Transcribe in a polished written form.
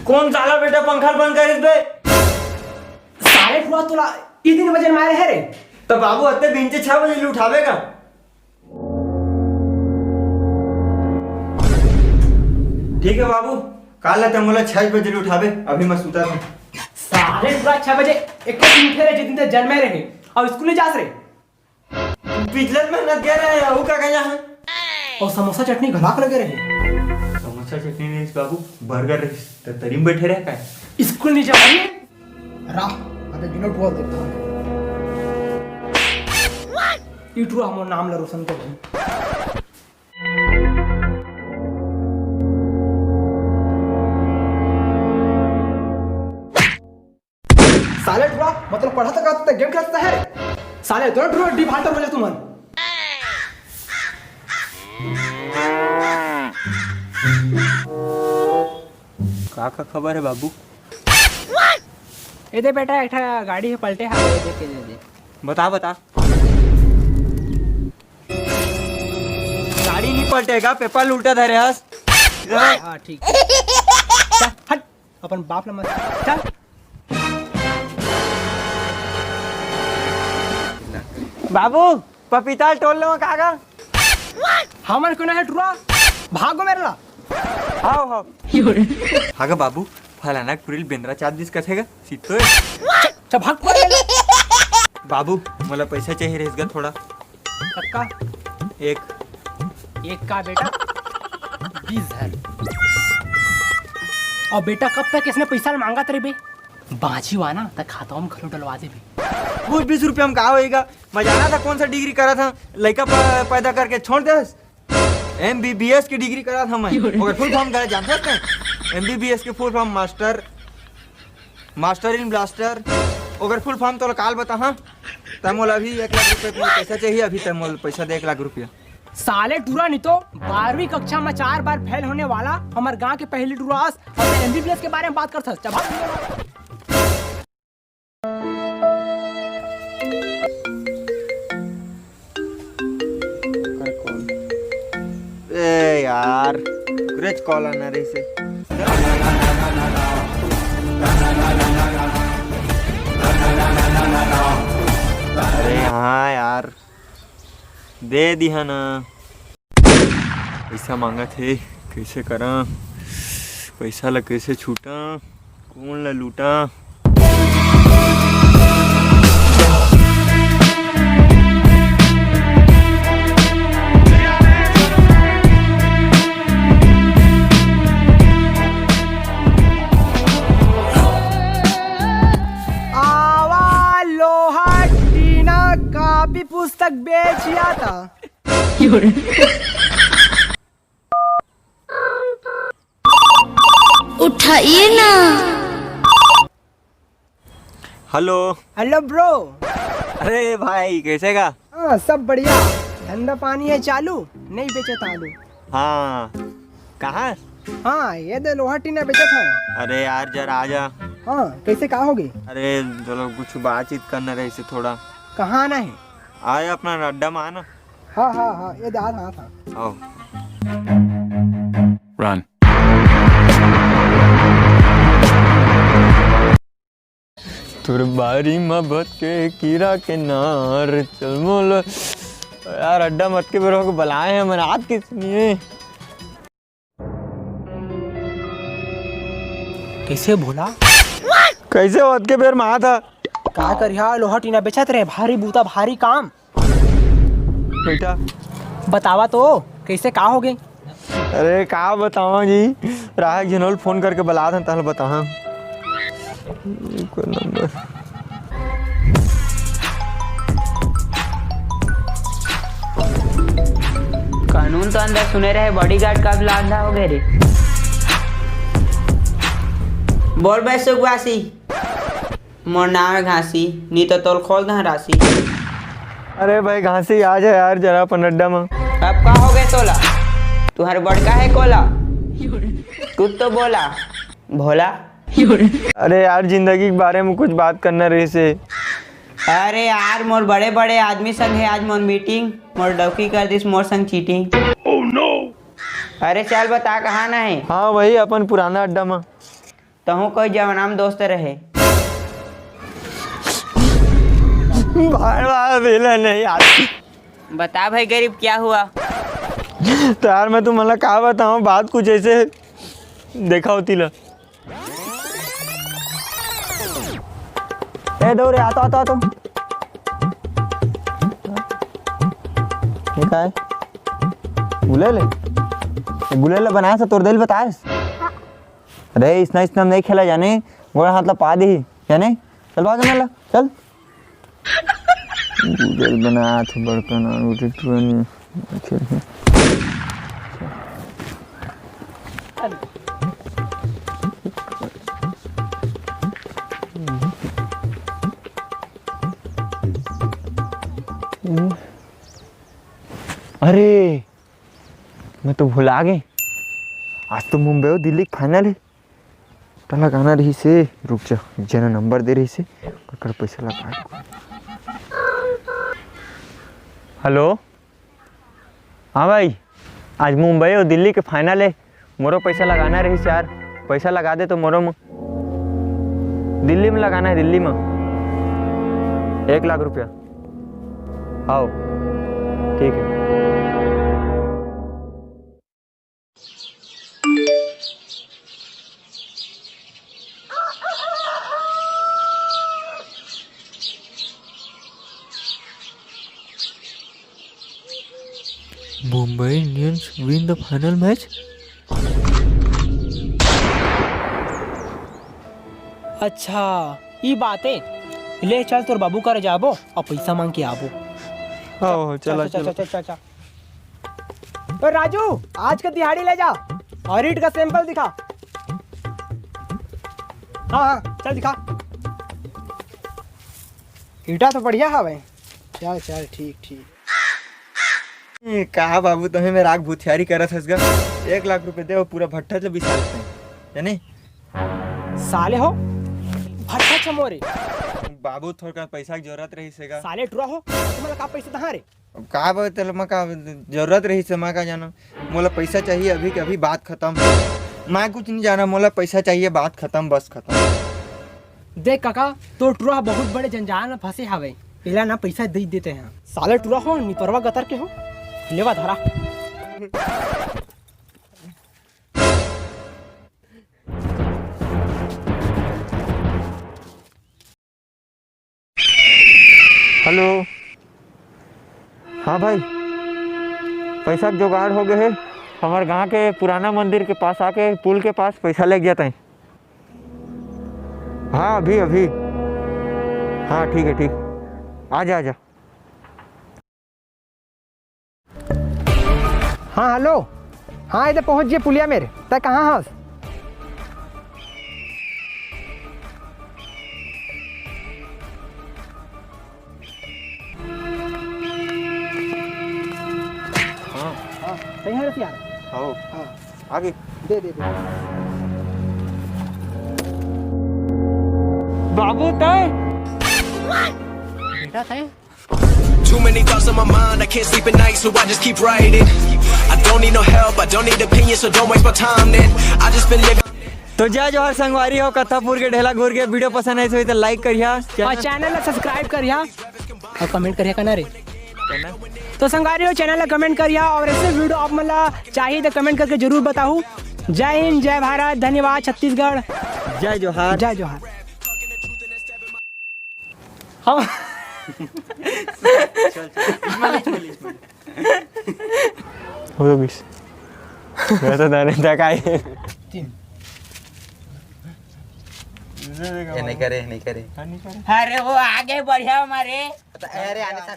कौन साला बेटा पंखा बंद करिस बे? साले हुआ तुला ई दिन बजे मारे है रे। तो बाबू अत्ते दिन से 6 बजे उठावेगा। ठीक है बाबू, काल लाते मोला 6 बजे उठावे, अभी मैं सुता हूं। साले पूरा 6 बजे एक दिन उठे रे जितने दिन जन्मे रहे और स्कूल नहीं जास रे। पिछले महीना गए रहे हो का गया है और समोसा चटनी घलाक लगे रहे। समोसा चटनी नहीं बाबू, बर्गर तो तरीम बैठे रहे का स्कूल नहीं जाइए रा। अबे बिना टुआ देखता हूं इटू हमर नाम ला रोशन कर। साले टुआ मतलब पढ़ा तो करता गेम खेलता है रे। साले दो टुआ डिफाल्टर हो जा तुम। का खबर है बाबू? ए दे बेटा एक गाड़ी है पलटे हाथ दे के दे। बता गाड़ी नहीं पलटेगा, पेपर उल्टा धरे हस। हां ठीक है चल हट अपन बाप ला मत चल। बाबू पपीता तोड़ लो काका। हमर कोना है टुआ भागो मेरे ला। हां हागा बाबू फलाना पुरील बेंद्रा 4 दिस कथेगा सीतो चल भाग पड़े। बाबू मला पैसा चाहिए रहेगा थोड़ा। कक्का एक का बेटा 20,000। और बेटा कब तक इसने पैसा मांगा तेरे बे? बाजी हुआ ना तो खाता में खलो डलवा दे बे। वो 20 रुपया में कहा होएगा? मैं जाना था कौन सा डिग्री करा था, लड़का पैदा करके छोड़ दे। MBBS की डिग्री करा था मैं। अगर फुल फॉर्म करे जानते हैं? MBBS के full form master in blaster. अगर फुल फॉर्म तो काल बता। हाँ तमोल अभी 1 लाख रुपए पैसा चाहिए, अभी तमोल पैसा दे 1 लाख रुपया। साले टूरा नहीं तो 12वीं कक्षा में 4 बार फेल होने वाला हमारे गांव के पहली टूरास और MBBS के बारे में बात कर सकता। ए यार ग्रेच कॉल आना रही से। अरे हाँ यार दे दिया ना, पैसा मांगा थे, कैसे करा पैसा ला, कैसे छूटा, कौन ला लूटा। पुस्तक बेचिया था। उठाइए ना। Hello bro. अरे भाई कैसे का? हाँ सब बढ़िया, धंधा पानी है चालू, नहीं बेचे तालू। हाँ कहाँ? हाँ ये दे लोहा टीना बेचा था। अरे यार जरा आजा। हाँ कैसे कहा होगी? अरे चलो कुछ बातचीत करना रहे से थोड़ा। कहाँ आना है? आया अपना अड्डा में आना। हाँ ये दाद हाँ था। आओ। Run. तुर बारी मोहब्बत के कीड़ा के नार चल मोल यार अड्डा मत के बेरों को बुलाए हैं मन आज किस लिए? कैसे भोला? कैसे होत के बेर में था? का करिया लोहा टीना बेचत रहे, भारी बूता भारी काम। बेटा बतावा तो कैसे का हो गई? अरे का बतावा जी, राह जनोल फोन करके बुला था तहल बताहा कोई नंबर। कानून तो अंदर सुने रहे, बॉडीगार्ड का भी लांधा हो गए रे। बोल भाई सुखवासी, मोर नाम है घासी, नहीं तो तोल खोल दे राशि। अरे भाई घासी आ जा यार जरा अपन अड्डा में। अब का हो गए तोला? तुम्हारे बड़का है कोला, कुछ तो बोला भोला। अरे यार जिंदगी के बारे में कुछ बात करना रही से। अरे यार मोर बड़े बड़े आदमी संग है आज मोर मीटिंग, मोर डौकी कर दिस मोर संग चीटिंग। oh, no. अरे चल बता कहाँ ना है? हाँ वही अपन पुराना अड्डा में। तहु कोई जवानाम दोस्त रहे। भाई बेला नहीं यार। बता भाई गरीब क्या हुआ? तो यार मैं तुम्हारा कहा बताऊँ, बात कुछ ऐसे देखा होती ला। ए दौरे आता आता तो क्या है? गुलेले बनाया था तोर दिल बताएस। अरे इतना नहीं खेला जाने, गोड़ा हाथ ला पा दी जाने। चल भाग ना ला चल। गुलेल बनाया था बड़का ना रोटी ट्रेन खेल। अरे मैं तो भुला गए, आज तो मुंबई और दिल्ली फाइनल है। तो लगाना रही से, रुक जा जना नंबर दे रही से कर पैसा लगा। हेलो हाँ भाई, आज मुंबई और दिल्ली के फाइनल है, मोरो पैसा लगाना रही से यार। पैसा लगा दे तो मोरो में दिल्ली में लगाना है, दिल्ली में 1 लाख रुपया। आओ ठीक है। Mumbai Indians win the final match. अच्छा ये बात है, ले चल तोर बाबू कर जाबो और पैसा मांग के आबो। हाँ चला चला। चल। तो राजू आज का दिहाड़ी ले जा और ईट का सैंपल दिखा। हाँ चल दिखा। ईटा तो बढ़िया है भाई। चल ठीक। कहा बाबू तुम्हें मैं राग भूथियारी करत हसगा। 1 लाख रुपए दे और पूरा भट्टा से बिसाल जाने। साले हो भट्टा चमोरे। बाबू थोड़ा पैसा की जरूरत रही सेगा। साले टुरा हो तुम्हारा का पैसे दहा रे। का बात तेल में का जरूरत रही से मैं का जाना। मोला पैसा चाहिए अभी के अभी, बात खत्म। मैं कुछ नहीं जाना, मोला पैसा चाहिए, बात खत्म, बस खत्म। देख काका तो टुरा बहुत बड़े जंजाल में फंसे हवे, पहला ना पैसा दे देते हैं। साले टुरा हो निपरवा गतर के हो, लेवा धरा। हेलो हाँ भाई, पैसा का जुगाड़ हो गए है। हमारे गांव के पुराना मंदिर के पास आके पुल के पास पैसा ले जाता है। हाँ अभी हाँ ठीक है ठीक, आजा। हाँ हेलो, हाँ इधर पहुंच गए पुलिया मेरे। तय कहाँ हस? हाँ सही है रसिया। हाँ आगे दे बाबू तय बेटा तय। Too many thoughts on my mind, I can't sleep at night, so I just keep writing. I don't need no help, I don't need opinions, so don't waste my time then. I just been living. तो जय जोहर संगवारी हो, कथापुर के ढेला घूर के video पसंद आई तो लाइक करिया और चैनल ला सब्सक्राइब करिया और कमेंट करिया करना रे। तो संगवारी हो चैनल ला कमेंट करिया और ऐसे वीडियो आप मला चाहिए तो कमेंट करके जरूर बताओ। जय हिंद, जय भारत, धन्यवाद छत्तीसगढ़, जय जोहार। जय जोहार। हाँ हो गई मैं तो दाने तक आई। नहीं करे। अरे वो आगे बढ़िया हमारे। अरे आने साथ